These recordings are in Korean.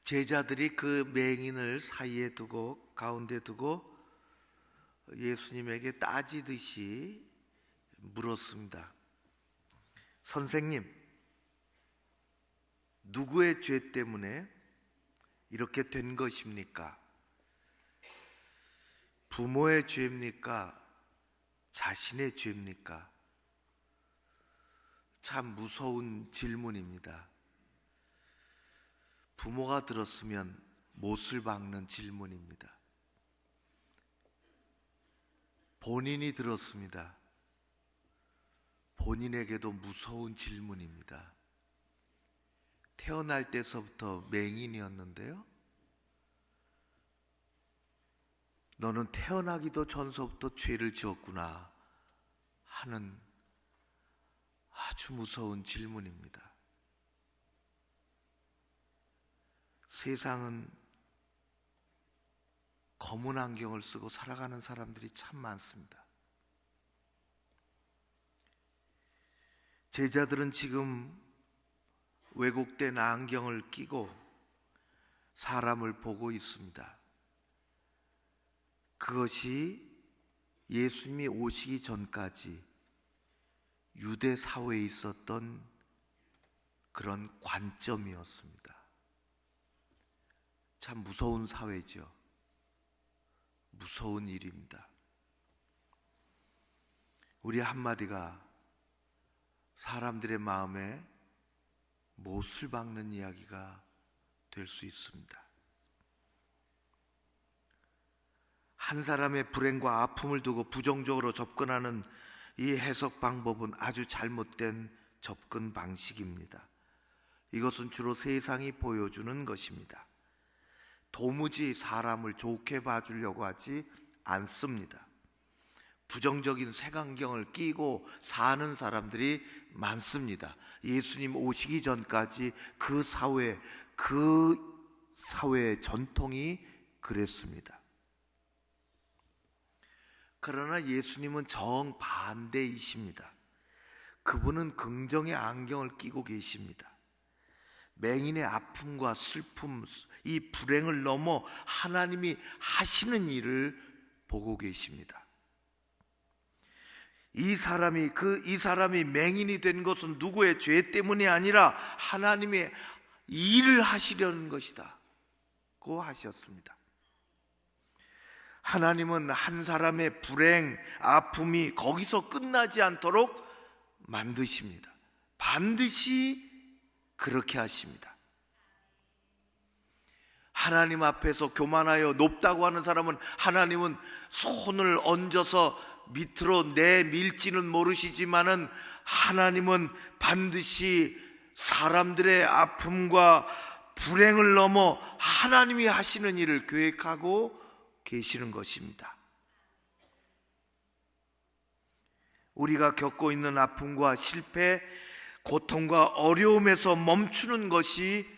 제자들이 그 맹인을 사이에 두고 가운데 두고 예수님에게 따지듯이 물었습니다. 선생님, 누구의 죄 때문에 이렇게 된 것입니까? 부모의 죄입니까? 자신의 죄입니까? 참 무서운 질문입니다. 부모가 들었으면 못을 박는 질문입니다. 본인이 들었습니다. 본인에게도 무서운 질문입니다. 태어날 때서부터 맹인이었는데요, 너는 태어나기도 전서부터 죄를 지었구나 하는 아주 무서운 질문입니다. 세상은 검은 안경을 쓰고 살아가는 사람들이 참 많습니다. 제자들은 지금 왜곡된 안경을 끼고 사람을 보고 있습니다. 그것이 예수님이 오시기 전까지 유대 사회에 있었던 그런 관점이었습니다. 참 무서운 사회죠. 무서운 일입니다. 우리 한마디가 사람들의 마음에 못을 박는 이야기가 될 수 있습니다. 한 사람의 불행과 아픔을 두고 부정적으로 접근하는 이 해석 방법은 아주 잘못된 접근 방식입니다. 이것은 주로 세상이 보여주는 것입니다. 도무지 사람을 좋게 봐주려고 하지 않습니다. 부정적인 색안경을 끼고 사는 사람들이 많습니다. 예수님 오시기 전까지 그 사회의 전통이 그랬습니다. 그러나 예수님은 정반대이십니다. 그분은 긍정의 안경을 끼고 계십니다. 맹인의 아픔과 슬픔, 이 불행을 넘어 하나님이 하시는 일을 보고 계십니다. 이 사람이 맹인이 된 것은 누구의 죄 때문이 아니라 하나님의 일을 하시려는 것이다 고 하셨습니다. 하나님은 한 사람의 불행, 아픔이 거기서 끝나지 않도록 만드십니다. 반드시 그렇게 하십니다. 하나님 앞에서 교만하여 높다고 하는 사람은 하나님은 손을 얹어서 밑으로 내밀지는 모르시지만은 하나님은 반드시 사람들의 아픔과 불행을 넘어 하나님이 하시는 일을 계획하고 계시는 것입니다. 우리가 겪고 있는 아픔과 실패, 고통과 어려움에서 멈추는 것이,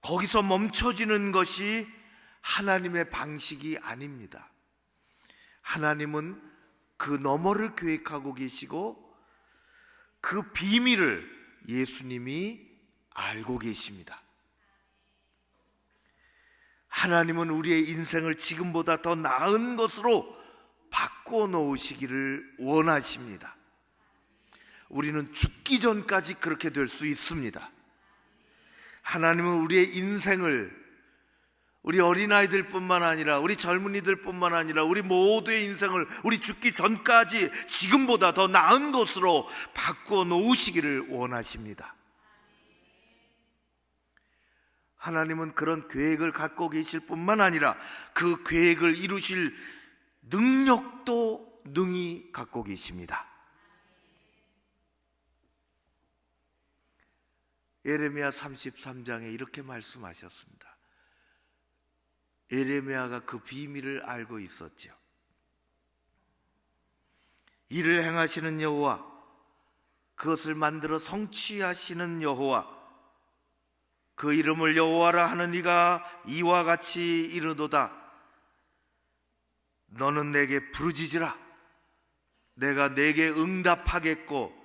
거기서 멈춰지는 것이 하나님의 방식이 아닙니다. 하나님은 그 너머를 계획하고 계시고 그 비밀을 예수님이 알고 계십니다. 하나님은 우리의 인생을 지금보다 더 나은 것으로 바꾸어 놓으시기를 원하십니다. 우리는 죽기 전까지 그렇게 될 수 있습니다. 하나님은 우리의 인생을, 우리 어린아이들 뿐만 아니라 우리 젊은이들 뿐만 아니라 우리 모두의 인생을 우리 죽기 전까지 지금보다 더 나은 것으로 바꾸어 놓으시기를 원하십니다. 하나님은 그런 계획을 갖고 계실 뿐만 아니라 그 계획을 이루실 능력도 능히 갖고 계십니다. 예레미야 33장에 이렇게 말씀하셨습니다. 예레미야가 그 비밀을 알고 있었죠. 이를 행하시는 여호와, 그것을 만들어 성취하시는 여호와, 그 이름을 여호와라 하는 이가 이와 같이 이르도다. 너는 내게 부르짖으라. 내가 내게 응답하겠고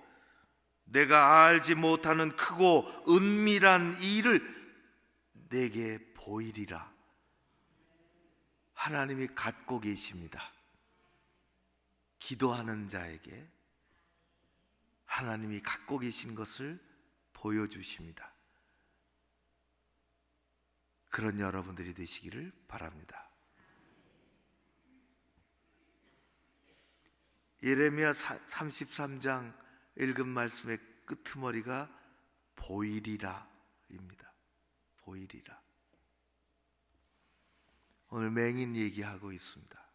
내가 알지 못하는 크고 은밀한 일을 내게 보이리라. 하나님이 갖고 계십니다. 기도하는 자에게 하나님이 갖고 계신 것을 보여주십니다. 그런 여러분들이 되시기를 바랍니다. 예레미야 33장 읽은 말씀의 끄트머리가 보이리라입니다. 보이리라. 오늘 맹인 얘기하고 있습니다.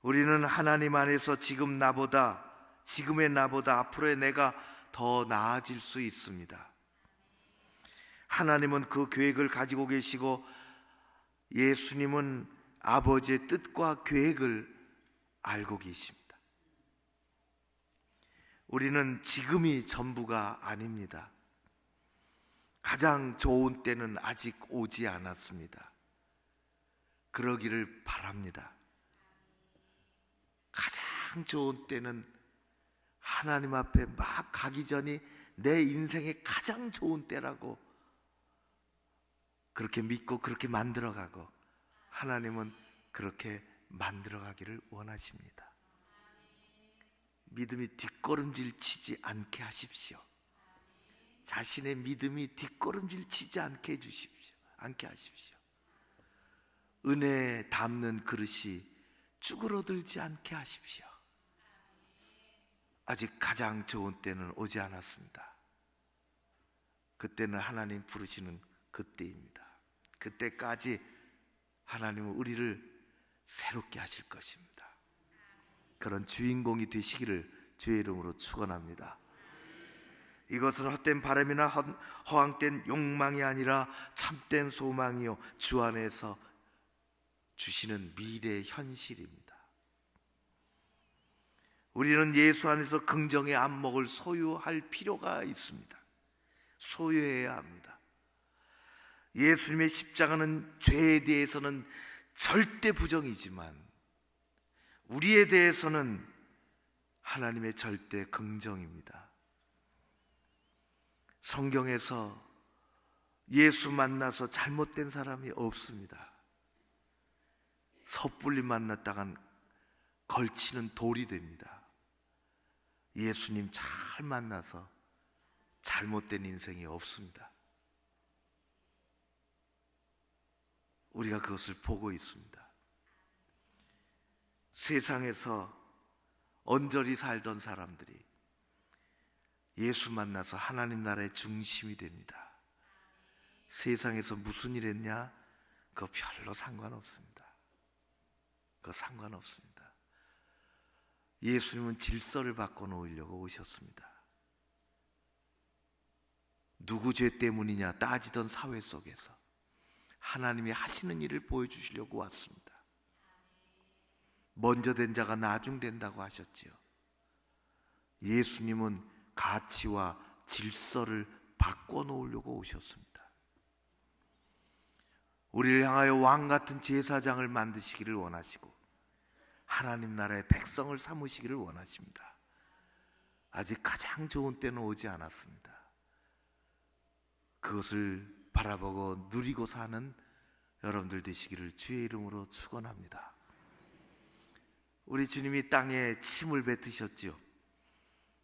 우리는 하나님 안에서 지금의 나보다 앞으로의 내가 더 나아질 수 있습니다. 하나님은 그 계획을 가지고 계시고 예수님은 아버지의 뜻과 계획을 알고 계십니다. 우리는 지금이 전부가 아닙니다. 가장 좋은 때는 아직 오지 않았습니다. 그러기를 바랍니다. 가장 좋은 때는 하나님 앞에 막 가기 전이 내 인생의 가장 좋은 때라고 그렇게 믿고 그렇게 만들어가고 하나님은 그렇게 만들어가기를 원하십니다. 믿음이 뒷걸음질 치지 않게 하십시오. 자신의 믿음이 뒷걸음질 치지 않게 해주십시오. 않게 하십시오. 은혜에 담는 그릇이 쭈그러들지 않게 하십시오. 아직 가장 좋은 때는 오지 않았습니다. 그때는 하나님 부르시는 그때입니다. 그때까지 하나님은 우리를 새롭게 하실 것입니다. 그런 주인공이 되시기를 주의 이름으로 축원합니다. 이것은 헛된 바람이나 허황된 욕망이 아니라 참된 소망이요 주 안에서 주시는 미래의 현실입니다. 우리는 예수 안에서 긍정의 안목을 소유할 필요가 있습니다. 소유해야 합니다. 예수님의 십자가는 죄에 대해서는 절대 부정이지만 우리에 대해서는 하나님의 절대 긍정입니다. 성경에서 예수 만나서 잘못된 사람이 없습니다. 섣불리 만났다간 걸치는 돌이 됩니다. 예수님 잘 만나서 잘못된 인생이 없습니다. 우리가 그것을 보고 있습니다. 세상에서 언저리 살던 사람들이 예수 만나서 하나님 나라의 중심이 됩니다. 세상에서 무슨 일 했냐? 그거 별로 상관없습니다. 그거 상관없습니다. 예수님은 질서를 바꿔놓으려고 오셨습니다. 누구 죄 때문이냐 따지던 사회 속에서 하나님이 하시는 일을 보여주시려고 왔습니다. 먼저 된 자가 나중 된다고 하셨지요. 예수님은 가치와 질서를 바꿔놓으려고 오셨습니다. 우리를 향하여 왕같은 제사장을 만드시기를 원하시고 하나님 나라의 백성을 삼으시기를 원하십니다. 아직 가장 좋은 때는 오지 않았습니다. 그것을 바라보고 누리고 사는 여러분들 되시기를 주의 이름으로 축원합니다. 우리 주님이 땅에 침을 뱉으셨지요.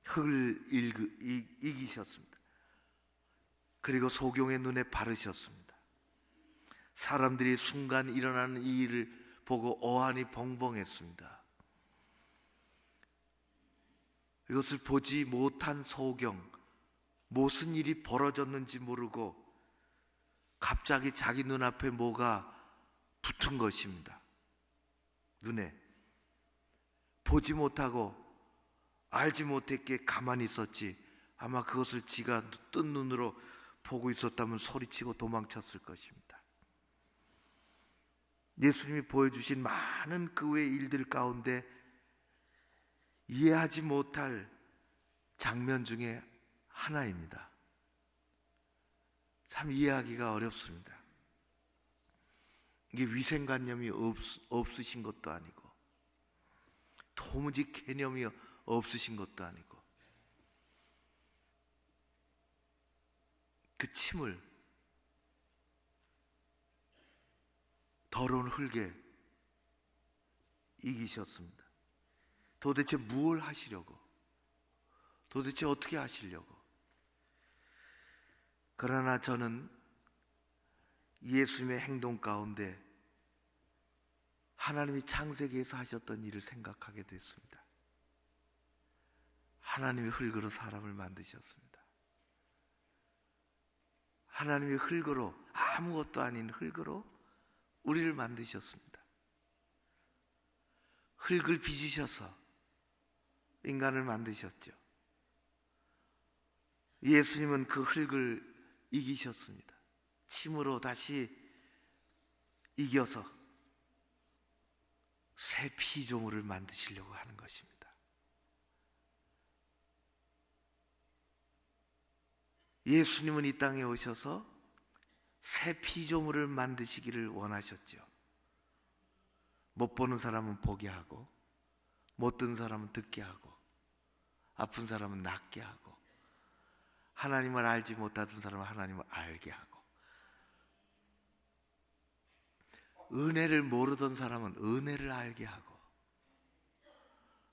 흙을 이기셨습니다. 그리고 소경의 눈에 바르셨습니다. 사람들이 순간 일어나는 이 일을 보고 어안이 벙벙했습니다. 이것을 보지 못한 소경, 무슨 일이 벌어졌는지 모르고 갑자기 자기 눈앞에 뭐가 붙은 것입니다. 눈에 보지 못하고 알지 못했기에 가만히 있었지, 아마 그것을 지가 뜬 눈으로 보고 있었다면 소리치고 도망쳤을 것입니다. 예수님이 보여주신 많은 그 외의 일들 가운데 이해하지 못할 장면 중에 하나입니다. 참 이해하기가 어렵습니다. 이게 위생관념이 없으신 것도 아니고 도무지 개념이 없으신 것도 아니고 그 침을 더러운 흙에 이기셨습니다. 도대체 무엇을 하시려고? 도대체 어떻게 하시려고? 그러나 저는 예수님의 행동 가운데 하나님이 창세기에서 하셨던 일을 생각하게 됐습니다. 하나님이 흙으로 사람을 만드셨습니다. 하나님이 흙으로, 아무것도 아닌 흙으로 우리를 만드셨습니다. 흙을 빚으셔서 인간을 만드셨죠. 예수님은 그 흙을 이기셨습니다. 침으로 다시 이겨서 새 피조물을 만드시려고 하는 것입니다. 예수님은 이 땅에 오셔서 새 피조물을 만드시기를 원하셨죠. 못 보는 사람은 보게 하고, 못 듣는 사람은 듣게 하고, 아픈 사람은 낫게 하고, 하나님을 알지 못하던 사람은 하나님을 알게 하고, 은혜를 모르던 사람은 은혜를 알게 하고,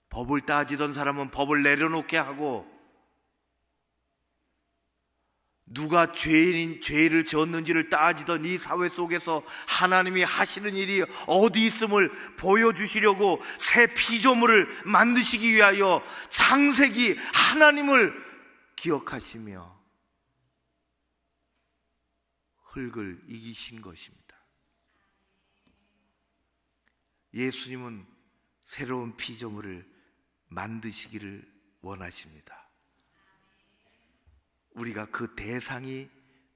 법을 따지던 사람은 법을 내려놓게 하고, 누가 죄를 지었는지를 따지던 이 사회 속에서 하나님이 하시는 일이 어디 있음을 보여주시려고 새 피조물을 만드시기 위하여 창세기 하나님을 기억하시며 흙을 이기신 것입니다. 예수님은 새로운 피조물을 만드시기를 원하십니다. 우리가 그 대상이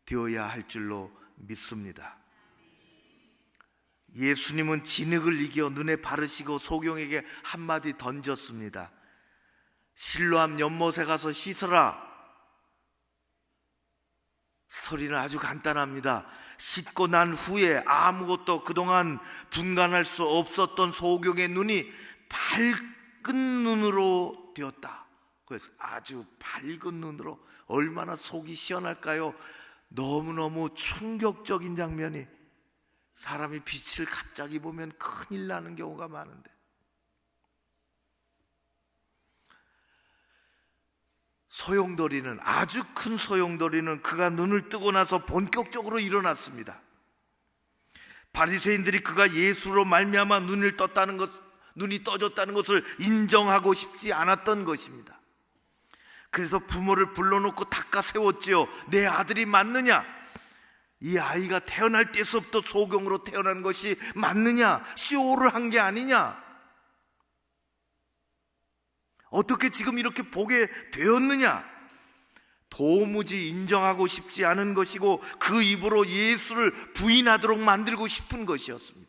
되어야 할 줄로 믿습니다. 예수님은 진흙을 이겨 눈에 바르시고 소경에게 한마디 던졌습니다. 실로암 연못에 가서 씻어라. 스토리는 아주 간단합니다. 씻고 난 후에 아무것도 그동안 분간할 수 없었던 소경의 눈이 밝은 눈으로 되었다. 그래서 아주 밝은 눈으로, 얼마나 속이 시원할까요? 너무너무 충격적인 장면이, 사람이 빛을 갑자기 보면 큰일 나는 경우가 많은데, 소용돌이는, 아주 큰 소용돌이는 그가 눈을 뜨고 나서 본격적으로 일어났습니다. 바리새인들이 그가 예수로 말미암아 눈이 떠졌다는 것을 인정하고 싶지 않았던 것입니다. 그래서 부모를 불러놓고 닦아 세웠지요. 내 아들이 맞느냐? 이 아이가 태어날 때서부터 소경으로 태어난 것이 맞느냐? 쇼를 한 게 아니냐? 어떻게 지금 이렇게 보게 되었느냐? 도무지 인정하고 싶지 않은 것이고, 그 입으로 예수를 부인하도록 만들고 싶은 것이었습니다.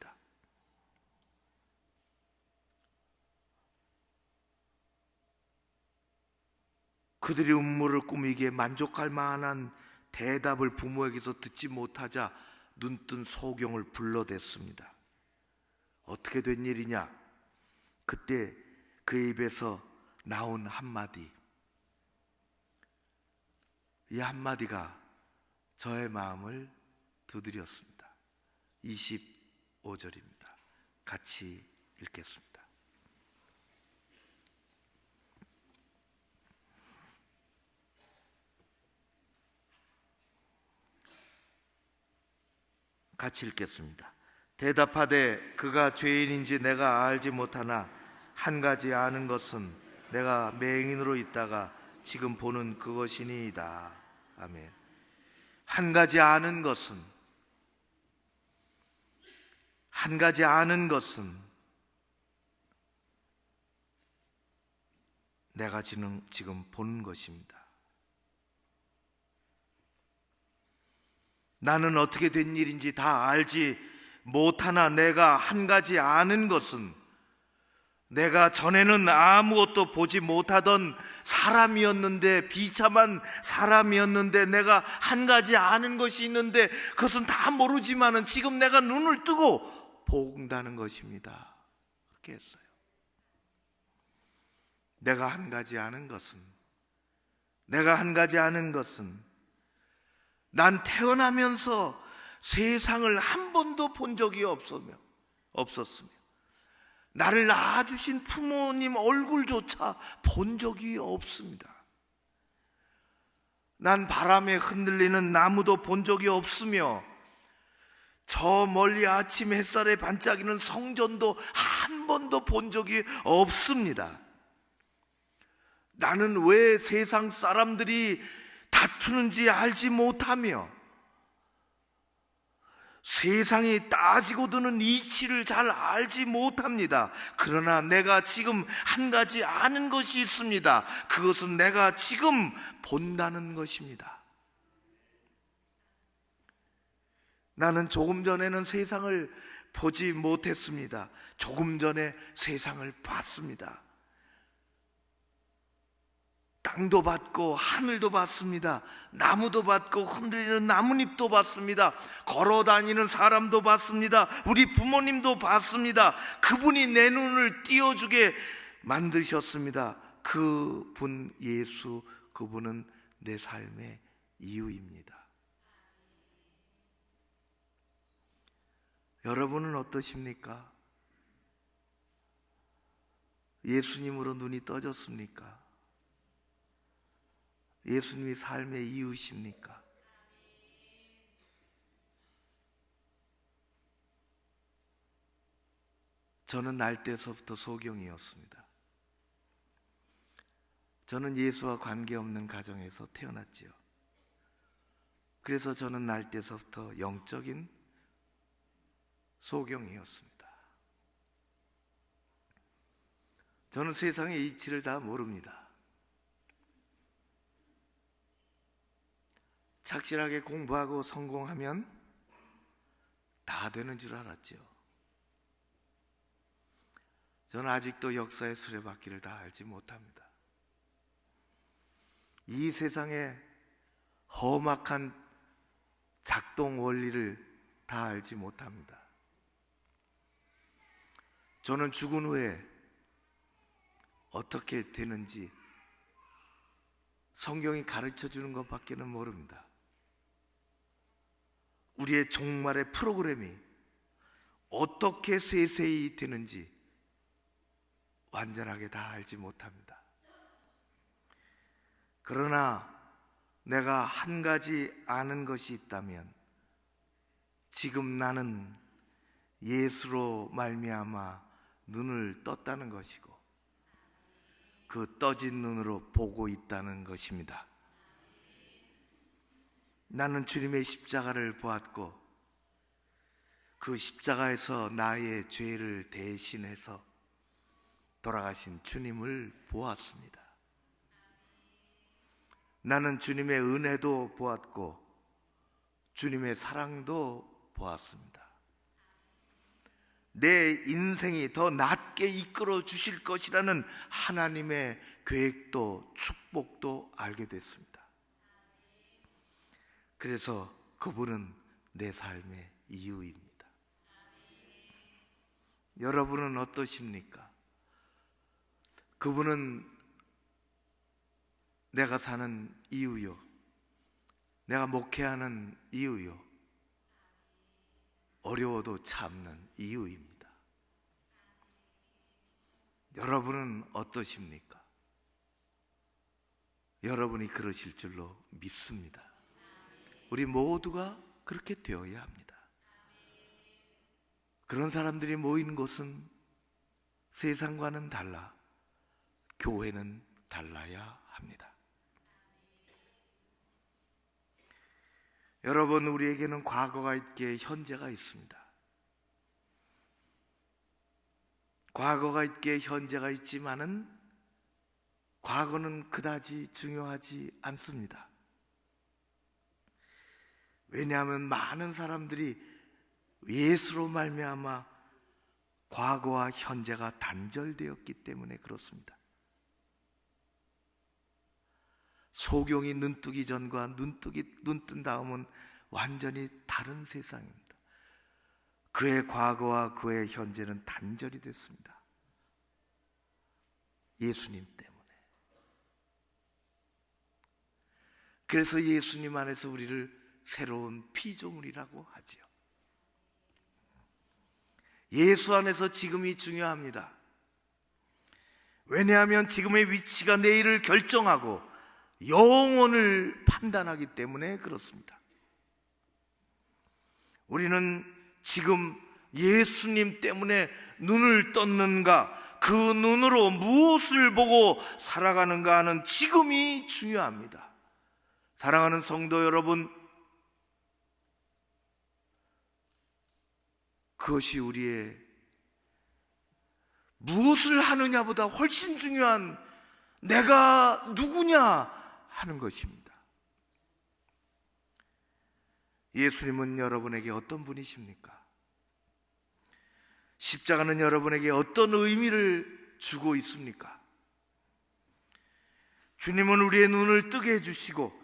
그들이 음모를 꾸미기에 만족할 만한 대답을 부모에게서 듣지 못하자 눈뜬 소경을 불러댔습니다. 어떻게 된 일이냐? 그때 그 입에서 나온 한마디, 이 한마디가 저의 마음을 두드렸습니다. 25절입니다. 같이 읽겠습니다. 같이 읽겠습니다. 대답하되 그가 죄인인지 내가 알지 못하나 한 가지 아는 것은 내가 맹인으로 있다가 지금 보는 그것이니이다. 아멘. 한 가지 아는 것은, 한 가지 아는 것은 내가 지금 보는 것입니다. 나는 어떻게 된 일인지 다 알지 못하나 내가 한 가지 아는 것은, 내가 전에는 아무것도 보지 못하던 사람이었는데, 비참한 사람이었는데, 내가 한 가지 아는 것이 있는데 그것은 다 모르지만은 지금 내가 눈을 뜨고 본다는 것입니다. 그렇게 했어요. 내가 한 가지 아는 것은 난 태어나면서 세상을 한 번도 본 적이 없었으며 나를 낳아주신 부모님 얼굴조차 본 적이 없습니다. 난 바람에 흔들리는 나무도 본 적이 없으며 저 멀리 아침 햇살에 반짝이는 성전도 한 번도 본 적이 없습니다. 나는 왜 세상 사람들이 다투는지 알지 못하며 세상이 따지고 드는 이치를 잘 알지 못합니다. 그러나 내가 지금 한 가지 아는 것이 있습니다. 그것은 내가 지금 본다는 것입니다. 나는 조금 전에는 세상을 보지 못했습니다. 조금 전에 세상을 봤습니다. 땅도 봤고 하늘도 봤습니다. 나무도 봤고 흔들리는 나뭇잎도 봤습니다. 걸어다니는 사람도 봤습니다. 우리 부모님도 봤습니다. 그분이 내 눈을 띄워주게 만드셨습니다. 그분 예수, 그분은 내 삶의 이유입니다. 여러분은 어떠십니까? 예수님으로 눈이 떠졌습니까? 예수님이 삶의 이유십니까? 저는 날 때서부터 소경이었습니다. 저는 예수와 관계없는 가정에서 태어났지요. 그래서 저는 날 때서부터 영적인 소경이었습니다. 저는 세상의 이치를 다 모릅니다. 착실하게 공부하고 성공하면 다 되는 줄 알았죠. 저는 아직도 역사의 수레바퀴를 다 알지 못합니다. 이 세상의 험악한 작동 원리를 다 알지 못합니다. 저는 죽은 후에 어떻게 되는지 성경이 가르쳐 주는 것밖에는 모릅니다. 우리의 종말의 프로그램이 어떻게 세세히 되는지 완전하게 다 알지 못합니다. 그러나 내가 한 가지 아는 것이 있다면 지금 나는 예수로 말미암아 눈을 떴다는 것이고 그 떠진 눈으로 보고 있다는 것입니다. 나는 주님의 십자가를 보았고 그 십자가에서 나의 죄를 대신해서 돌아가신 주님을 보았습니다. 나는 주님의 은혜도 보았고 주님의 사랑도 보았습니다. 내 인생이 더 낫게 이끌어 주실 것이라는 하나님의 계획도 축복도 알게 됐습니다. 그래서 그분은 내 삶의 이유입니다. 여러분은 어떠십니까? 그분은 내가 사는 이유요, 내가 목회하는 이유요, 어려워도 참는 이유입니다. 여러분은 어떠십니까? 여러분이 그러실 줄로 믿습니다. 우리 모두가 그렇게 되어야 합니다. 그런 사람들이 모인 곳은 세상과는 달라 교회는 달라야 합니다. 여러분, 우리에게는 과거가 있기에 현재가 있습니다. 과거가 있기에 현재가 있지만은 과거는 그다지 중요하지 않습니다. 왜냐하면 많은 사람들이 예수로 말미암아 과거와 현재가 단절되었기 때문에 그렇습니다. 소경이 눈뜨기 전과 눈 뜬 다음은 완전히 다른 세상입니다. 그의 과거와 그의 현재는 단절이 됐습니다. 예수님 때문에. 그래서 예수님 안에서 우리를 새로운 피조물이라고 하지요. 예수 안에서 지금이 중요합니다. 왜냐하면 지금의 위치가 내일을 결정하고 영혼을 판단하기 때문에 그렇습니다. 우리는 지금 예수님 때문에 눈을 떴는가, 그 눈으로 무엇을 보고 살아가는가 하는 지금이 중요합니다. 사랑하는 성도 여러분, 그것이 우리의 무엇을 하느냐보다 훨씬 중요한 내가 누구냐 하는 것입니다. 예수님은 여러분에게 어떤 분이십니까? 십자가는 여러분에게 어떤 의미를 주고 있습니까? 주님은 우리의 눈을 뜨게 해주시고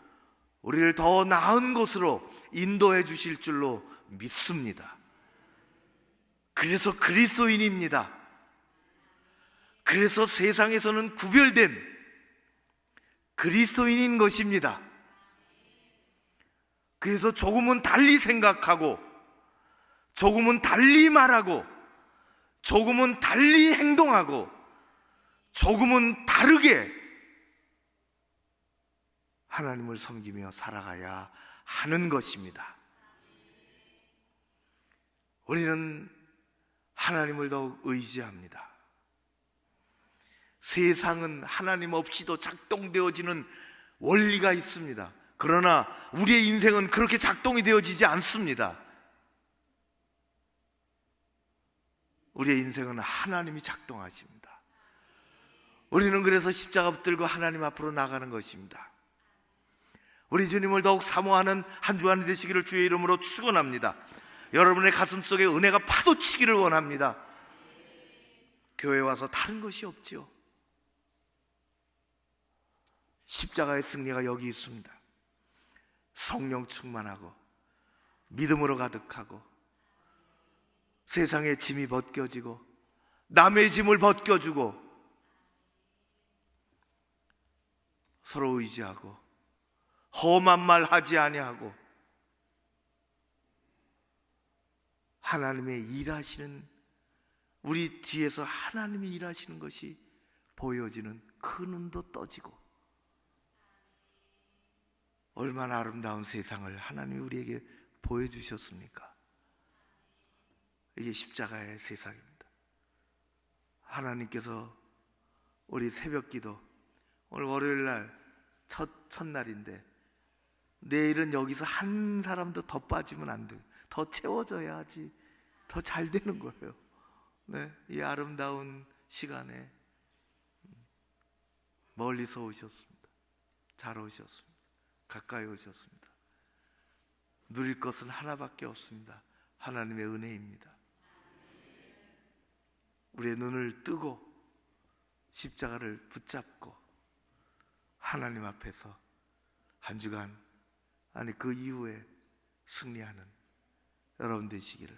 우리를 더 나은 곳으로 인도해 주실 줄로 믿습니다. 그래서 그리스도인입니다. 그래서 세상에서는 구별된 그리스도인인 것입니다. 그래서 조금은 달리 생각하고, 조금은 달리 말하고, 조금은 달리 행동하고, 조금은 다르게 하나님을 섬기며 살아가야 하는 것입니다. 우리는 하나님을 더욱 의지합니다. 세상은 하나님 없이도 작동되어지는 원리가 있습니다. 그러나 우리의 인생은 그렇게 작동이 되어지지 않습니다. 우리의 인생은 하나님이 작동하십니다. 우리는 그래서 십자가 붙들고 하나님 앞으로 나가는 것입니다. 우리 주님을 더욱 사모하는 한 주간이 되시기를 주의 이름으로 축원합니다. 여러분의 가슴 속에 은혜가 파도치기를 원합니다. 교회에 와서 다른 것이 없지요. 십자가의 승리가 여기 있습니다. 성령 충만하고 믿음으로 가득하고 세상의 짐이 벗겨지고 남의 짐을 벗겨주고 서로 의지하고 험한 말 하지 아니하고 하나님의 일하시는, 우리 뒤에서 하나님이 일하시는 것이 보여지는 그 눈도 떠지고, 얼마나 아름다운 세상을 하나님이 우리에게 보여주셨습니까? 이게 십자가의 세상입니다. 하나님께서 우리 새벽기도, 오늘 월요일날 첫날인데 내일은 여기서 한 사람도 더 빠지면 안 돼요. 더 채워져야지 더 잘 되는 거예요. 네, 이 아름다운 시간에 멀리서 오셨습니다. 잘 오셨습니다. 가까이 오셨습니다. 누릴 것은 하나밖에 없습니다. 하나님의 은혜입니다. 우리의 눈을 뜨고 십자가를 붙잡고 하나님 앞에서 한 주간, 아니 그 이후에 승리하는 여러분 되시기를.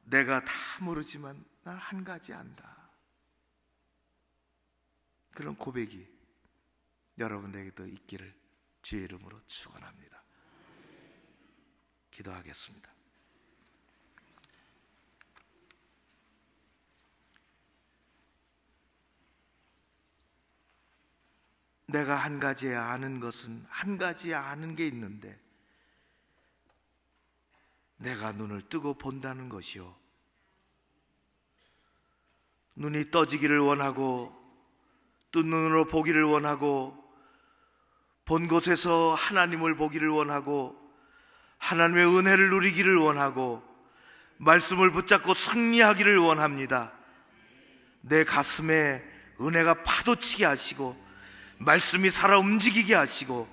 내가 다 모르지만 난 한 가지 안다, 그런 고백이 여러분에게도 있기를 주의 이름으로 축원합니다. 기도하겠습니다. 내가 한 가지 아는 것은, 한 가지 아는 게 있는데 내가 눈을 뜨고 본다는 것이요, 눈이 떠지기를 원하고 뜬 눈으로 보기를 원하고 본 곳에서 하나님을 보기를 원하고 하나님의 은혜를 누리기를 원하고 말씀을 붙잡고 승리하기를 원합니다. 내 가슴에 은혜가 파도치게 하시고 말씀이 살아 움직이게 하시고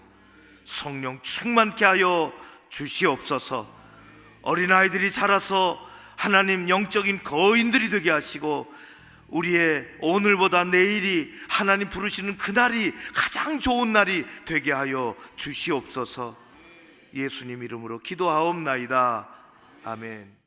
성령 충만케 하여 주시옵소서. 어린아이들이 자라서 하나님 영적인 거인들이 되게 하시고 우리의 오늘보다 내일이 하나님 부르시는 그날이 가장 좋은 날이 되게 하여 주시옵소서. 예수님 이름으로 기도하옵나이다. 아멘.